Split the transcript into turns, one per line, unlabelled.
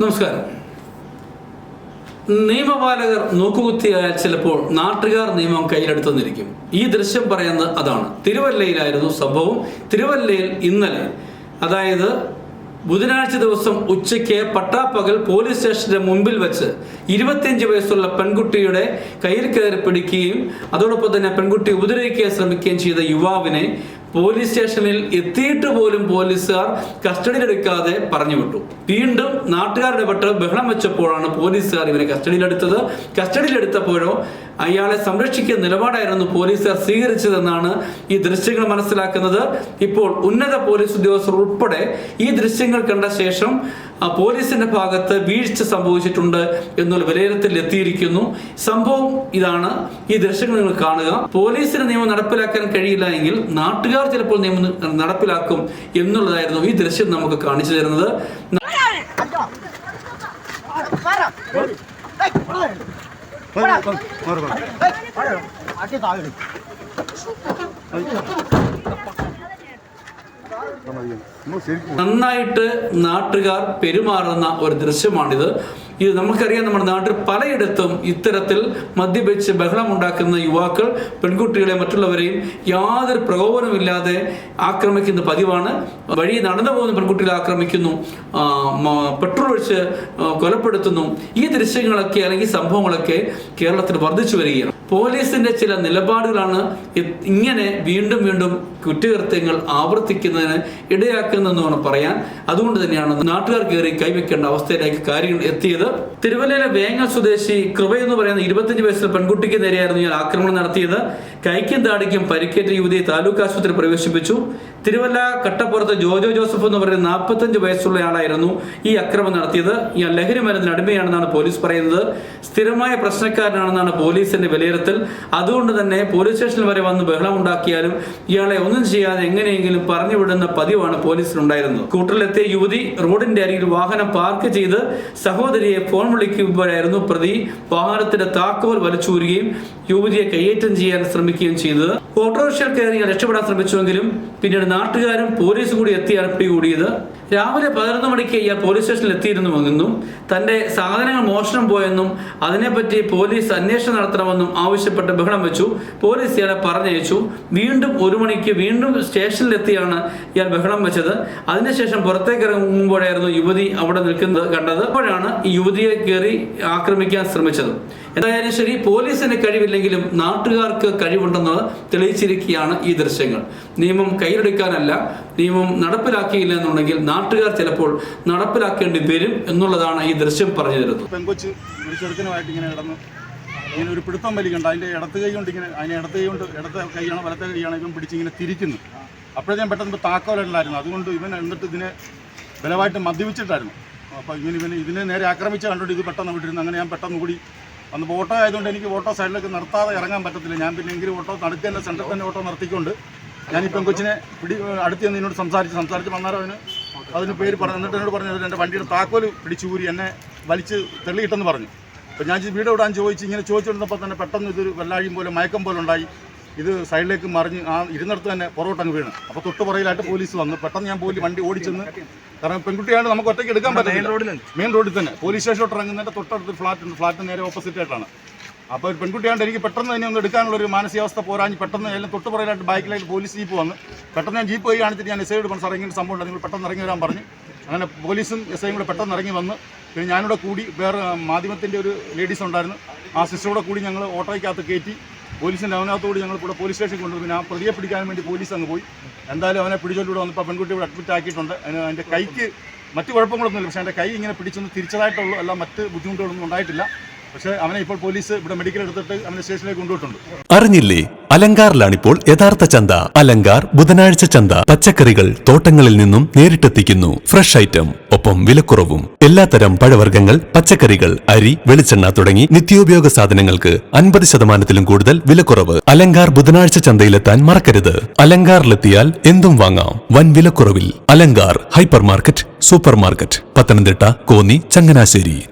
നമസ്കാരം. നിയമപാലകർ നോക്കുകുത്തിയായാൽ ചിലപ്പോൾ നാട്ടുകാർ നിയമം കയ്യിലെടുത്തെന്നിരിക്കും. ഈ ദൃശ്യം പറയുന്നത് അതാണ്. തിരുവല്ലയിലായിരുന്നു സംഭവം. തിരുവല്ലയിൽ ഇന്നലെ, അതായത് ബുധനാഴ്ച ദിവസം ഉച്ചയ്ക്ക് പട്ടാപ്പകൽ പോലീസ് സ്റ്റേഷന്റെ മുമ്പിൽ വെച്ച് 25 വയസ്സുള്ള പെൺകുട്ടിയുടെ കയ്യിൽ കയറി പിടിക്കുകയും അതോടൊപ്പം തന്നെ പെൺകുട്ടി ഉപദ്രവിക്കാൻ ശ്രമിക്കുകയും ചെയ്ത യുവാവിനെ പോലീസ് സ്റ്റേഷനിൽ എത്തിയിട്ട് പോലും പോലീസുകാർ കസ്റ്റഡിയിലെടുക്കാതെ പറഞ്ഞു വിട്ടു. വീണ്ടും നാട്ടുകാരുടെ പെട്ട് ബഹളം വെച്ചപ്പോഴാണ് പോലീസുകാർ ഇവരെ കസ്റ്റഡിയിലെടുത്തത്. കസ്റ്റഡിയിലെടുത്തപ്പോഴോ അയാളെ സംരക്ഷിക്കുന്ന നിലപാടായിരുന്നു പോലീസുകാർ സ്വീകരിച്ചതെന്നാണ് ഈ ദൃശ്യങ്ങൾ മനസ്സിലാക്കുന്നത്. ഇപ്പോൾ ഉന്നത പോലീസ് ഉദ്യോഗസ്ഥർ ഉൾപ്പെടെ ഈ ദൃശ്യങ്ങൾ കണ്ട ശേഷം പോലീസിന്റെ ഭാഗത്ത് വീഴ്ച സംഭവിച്ചിട്ടുണ്ട് എന്നുള്ള വിലയിരുത്തൽ എത്തിയിരിക്കുന്നു. സംഭവം ഇതാണ്. ഈ ദൃശ്യങ്ങൾ നിങ്ങൾ കാണുക. പോലീസിന് നിയമം നടപ്പിലാക്കാൻ കഴിയില്ല എങ്കിൽ നാട്ടുകാർ ചിലപ്പോൾ നിയമം നടപ്പിലാക്കും എന്നുള്ളതായിരുന്നു ഈ ദൃശ്യം നമുക്ക് കാണിച്ചു തരുന്നത്. നന്നായിട്ട് നാട്ടുകാർ പെരുമാറുന്ന ഒരു ദൃശ്യമാണിത്. ഇത് നമുക്കറിയാം, നമ്മുടെ നാട്ടിൽ പലയിടത്തും ഇത്തരത്തിൽ മദ്യപിച്ച് ബഹളമുണ്ടാക്കുന്ന യുവാക്കൾ പെൺകുട്ടികളെ മറ്റുള്ളവരെയും യാതൊരു പ്രകോപനമില്ലാതെ ആക്രമിക്കുന്ന പതിവാണ്. വഴി നടന്നു പോകുന്ന പെൺകുട്ടികളെ ആക്രമിക്കുന്നു, പെട്രോൾ ഒഴിച്ച് കൊലപ്പെടുത്തുന്നു. ഈ ദൃശ്യങ്ങളൊക്കെ അല്ലെങ്കിൽ സംഭവങ്ങളൊക്കെ കേരളത്തിൽ വർദ്ധിച്ചു വരികയാണ്. പോലീസിന്റെ ചില നിലപാടുകളാണ് ഇങ്ങനെ വീണ്ടും വീണ്ടും കുറ്റകൃത്യങ്ങൾ ആവർത്തിക്കുന്നതിന് ഇടയാക്കുന്നതെന്ന് വേണം പറയാൻ. അതുകൊണ്ട് തന്നെയാണ് നാട്ടുകാർ കയറി കൈവയ്ക്കേണ്ട അവസ്ഥയിലേക്ക് കാര്യങ്ങൾ എത്തിയത്. തിരുവല്ലയിലെ വേങ്ങൽ സ്വദേശി കൃപ എന്ന് പറയുന്ന 25 വയസ്സുള്ള പെൺകുട്ടിക്ക് നേരെയായിരുന്നു ഇയാൾ ആക്രമണം നടത്തിയത്. കൈക്കും താടിക്കും പരിക്കേറ്റ യുവതിയെ താലൂക്ക് ആശുപത്രി പ്രവേശിപ്പിച്ചു. തിരുവല്ല കട്ടപ്പുറത്ത് ജോജോ ജോസഫ് എന്ന് പറയുന്ന 45 വയസ്സുള്ള ആളായിരുന്നു ഈ അക്രമം നടത്തിയത്. ഇയാൾ ലഹരി മരുന്നിന് അടിമയാണെന്നാണ് പോലീസ് പറയുന്നത്. സ്ഥിരമായ പ്രശ്നക്കാരനാണെന്നാണ് പോലീസിന്റെ വിലയിരുത്തൽ. അതുകൊണ്ട് തന്നെ പോലീസ് സ്റ്റേഷനിൽ വരെ വന്ന് ബഹളം ഉണ്ടാക്കിയാലും ഇയാളെ ഒന്നും ചെയ്യാതെ എങ്ങനെയെങ്കിലും പറഞ്ഞു വിടുന്ന പതിവാണ് പോലീസിനുണ്ടായിരുന്നത്. സ്കൂട്ടറിലെത്തിയ യുവതി റോഡിന്റെ അരികിൽ വാഹനം പാർക്ക് ചെയ്ത് സഹോദരിയെ ഫോൺ വിളിക്കുമ്പോഴായിരുന്നു പ്രതി വാഹനത്തിന്റെ താക്കോൽ വലിച്ചൂരുകയും യുവതിയെ കയ്യേറ്റം ചെയ്യാൻ ശ്രമിക്കുകയും ചെയ്തത്. ഓട്ടോറിക്ഷയിൽ കയറി രക്ഷപ്പെടാൻ ശ്രമിച്ചുവെങ്കിലും പിന്നീട് നാട്ടുകാരും പോലീസും കൂടി എത്തിയാണ് പിടികൂടിയത്. രാവിലെ 11 മണിക്ക് ഇയാൾ പോലീസ് സ്റ്റേഷനിൽ എത്തിയിരുന്നുവെന്നും തന്റെ സാധനങ്ങൾ മോഷണം പോയെന്നും അതിനെപ്പറ്റി പോലീസ് അന്വേഷണം നടത്തണമെന്നും ആവശ്യപ്പെട്ട് ബഹളം വെച്ചു. പോലീസ് ഇയാളെ പറഞ്ഞയച്ചു. വീണ്ടും 1 മണിക്ക് വീണ്ടും സ്റ്റേഷനിലെത്തിയാണ് ഇയാൾ ബഹളം വെച്ചത്. അതിനുശേഷം പുറത്തേക്ക് ഇറങ്ങുമ്പോഴായിരുന്നു യുവതി അവിടെ നിൽക്കുന്നത് കണ്ടത്. അപ്പോഴാണ് ഈ യുവതിയെ കയറി ആക്രമിക്കാൻ ശ്രമിച്ചത്. എന്തായാലും ശരി, പോലീസിന് കഴിവില്ലെങ്കിലും നാട്ടുകാർക്ക് കഴിവുണ്ടെന്ന് തെളിയിച്ചിരിക്കുകയാണ് ഈ ദൃശ്യങ്ങൾ. നിയമം കയ്യിലെടുക്കാനല്ല, നിയമം നടപ്പിലാക്കിയില്ല എന്നുണ്ടെങ്കിൽ നാട്ടുകാർ ചിലപ്പോൾ നടപ്പിലാക്കേണ്ടി വരും എന്നുള്ളതാണ് ഈ ദൃശ്യം പറഞ്ഞു തരുന്നത്.
പെങ്കൊച്ച് ഒരു ചെറുക്കനുമായിട്ട് ഇങ്ങനെ കിടന്ന് ഇങ്ങനെ ഒരു പിടുത്തം വലിക്കണ്ട, അതിൻ്റെ ഇടത്ത് കൈ കൊണ്ട് ഇങ്ങനെ, അതിന് ഇടത്ത് കൈ കൊണ്ട്, ഇടത്തെ കൈയാണോ വലത്തെ കൈയാണോ ഇവൻ പിടിച്ചിങ്ങനെ തിരിക്കുന്നു. അപ്പോഴേ ഞാൻ പെട്ടെന്ന് താക്കോലുണ്ടായിരുന്നു. അതുകൊണ്ട് ഇവൻ എന്നിട്ട് ഇതിനെ ബലമായിട്ട് മദ്യപിച്ചിട്ടായിരുന്നു. അപ്പോൾ ഇതിനെ നേരെ ആക്രമിച്ച് കണ്ടിട്ട് ഇത് പെട്ടെന്ന് വിട്ടിരുന്നു. അങ്ങനെ ഞാൻ പെട്ടെന്ന് കൂടി അന്ന് ഓട്ടോ ആയതുകൊണ്ട് എനിക്ക് ഓട്ടോ സൈഡിലേക്ക് നിർത്താതെ ഇറങ്ങാൻ പറ്റത്തില്ല. ഞാൻ പിന്നെ എങ്കിലും ഓട്ടോ നടുക്കന്നെ സെൻറ്ററിൽ തന്നെ ഓട്ടോ നിർത്തിക്കൊണ്ട് ഞാൻ ഈ പെങ്കൊച്ചിനെ അടുത്ത് നിന്ന് എന്നോട് സംസാരിച്ച് വന്നാലും അതിന് പേര് പറഞ്ഞു. എന്നിട്ട് എന്നോട് പറഞ്ഞു എൻ്റെ വണ്ടിയുടെ താക്കോല് പിടിച്ചൂരി എന്നെ വലിച്ച് തെള്ളിയിട്ടെന്ന് പറഞ്ഞു. അപ്പോൾ ഞാൻ വീട് വിടാൻ ചോദിച്ചു. ഇങ്ങനെ ചോദിച്ചുകൊണ്ടിരുന്നപ്പോൾ തന്നെ പെട്ടെന്ന് ഇതൊരു വെള്ളാഴിയും പോലെ മയക്കം പോലെ ഉണ്ടായി. ഇത് സൈഡിലേക്ക് മറിഞ്ഞ് ആ ഇരുന്നിടത്ത് തന്നെ പുറകോട്ടങ്ങ് വീണ്. അപ്പോൾ തൊട്ട് പുറകിലായിട്ട് പോലീസ് വന്നു. പെട്ടെന്ന് ഞാൻ വണ്ടി ഓടിച്ചെന്ന്, കാരണം പെൺകുട്ടിയായിട്ട് നമുക്ക് ഒറ്റയ്ക്ക് എടുക്കാൻ പറ്റില്ല. മെയിൻ റോഡിൽ തന്നെ പോലീസ് സ്റ്റേഷനിലോട്ട് ഇറങ്ങുന്നതിൻ്റെ തൊട്ടടുത്ത് ഫ്ലാറ്റ് നേരെ ഓപ്പോസിറ്റ് ആയിട്ടാണ്. അപ്പോൾ ഒരു പെൺകുട്ടിയാണ്ട് എനിക്ക് പെട്ടെന്ന് തന്നെ ഒന്ന് എടുക്കാനുള്ളൊരു മാനസികാവസ്ഥ പോരാഞ്ഞ് പെട്ടെന്ന് എല്ലാം തൊട്ട് പുറകിലായിട്ട് ബൈക്കിലായിട്ട് പോലീസ് ജീപ്പ് വന്ന് പെട്ടെന്ന് ഞാൻ ജീപ്പ് പോയി കാണിച്ചിട്ട് ഞാൻ എസ്ഐയോട് പറഞ്ഞു, സാർ ഇങ്ങനെ സംഭവം ഉണ്ട്, നിങ്ങൾ പെട്ടെന്ന് ഇറങ്ങി വരാൻ പറഞ്ഞു. അങ്ങനെ പോലീസും എസ്ഐയും കൂടെ പെട്ടെന്ന് ഇറങ്ങി വന്ന് പിന്നെ ഞാനിവിടെ കൂടി വേറെ മാധ്യമത്തിൻ്റെ ഒരു ലേഡീസ് ഉണ്ടായിരുന്നു. ആ സിസ്റ്ററോടെ കൂടി ഞങ്ങൾ ഓട്ടോയ്ക്കകത്ത് കയറ്റി പോലീസിൻ്റെ അവനകത്തോട് ഞങ്ങൾ കൂടെ പോലീസ് സ്റ്റേഷനിൽ കൊണ്ടുപോയി. പിന്നെ ആ പ്രതിയെ പിടിക്കാൻ വേണ്ടി പോലീസ് അങ്ങ് പോയി. എന്തായാലും അവനെ പിടിച്ചോണ്ടിവിടെ വന്നപ്പോൾ പെൺകുട്ടി ഇവിടെ അഡ്മിറ്റ് ആക്കിയിട്ടുണ്ട്. അതിൻ്റെ കൈക്ക് മറ്റു കുഴപ്പങ്ങളൊന്നുമില്ല, പക്ഷേ എൻ്റെ കൈ ഇങ്ങനെ പിടിച്ചൊന്ന് തിരിച്ചതായിട്ടുള്ളൂ, അല്ല മറ്റ് ബുദ്ധിമുട്ടുകളൊന്നും ഉണ്ടായിട്ടില്ല. പക്ഷേ അവനെ ഇപ്പോൾ പോലീസ് ഇവിടെ മെഡിക്കൽ എടുത്തിട്ട് അവനെ സ്റ്റേഷനിലേക്ക് കൊണ്ടുപോയിട്ടുണ്ട്.
അറിഞ്ഞില്ലേ? അലങ്കാറിലാണിപ്പോൾ യഥാർത്ഥ ചന്ത. അലങ്കാർ ബുധനാഴ്ച ചന്ത. പച്ചക്കറികൾ തോട്ടങ്ങളിൽ നിന്നും നേരിട്ടെത്തിക്കുന്നു. ഫ്രഷ് ഐറ്റം, ഒപ്പം വിലക്കുറവും. എല്ലാത്തരം പഴവർഗ്ഗങ്ങൾ, പച്ചക്കറികൾ, അരി, വെളിച്ചെണ്ണ തുടങ്ങി നിത്യോപയോഗ സാധനങ്ങൾക്ക് 50% കൂടുതൽ വിലക്കുറവ്. അലങ്കാർ ബുധനാഴ്ച ചന്തയിലെത്താൻ മറക്കരുത്. അലങ്കാറിലെത്തിയാൽ എന്തും വാങ്ങാം വൻ വിലക്കുറവിൽ. Alankar hyper market, super market, Pathanamthitta, Konni, Changanassery.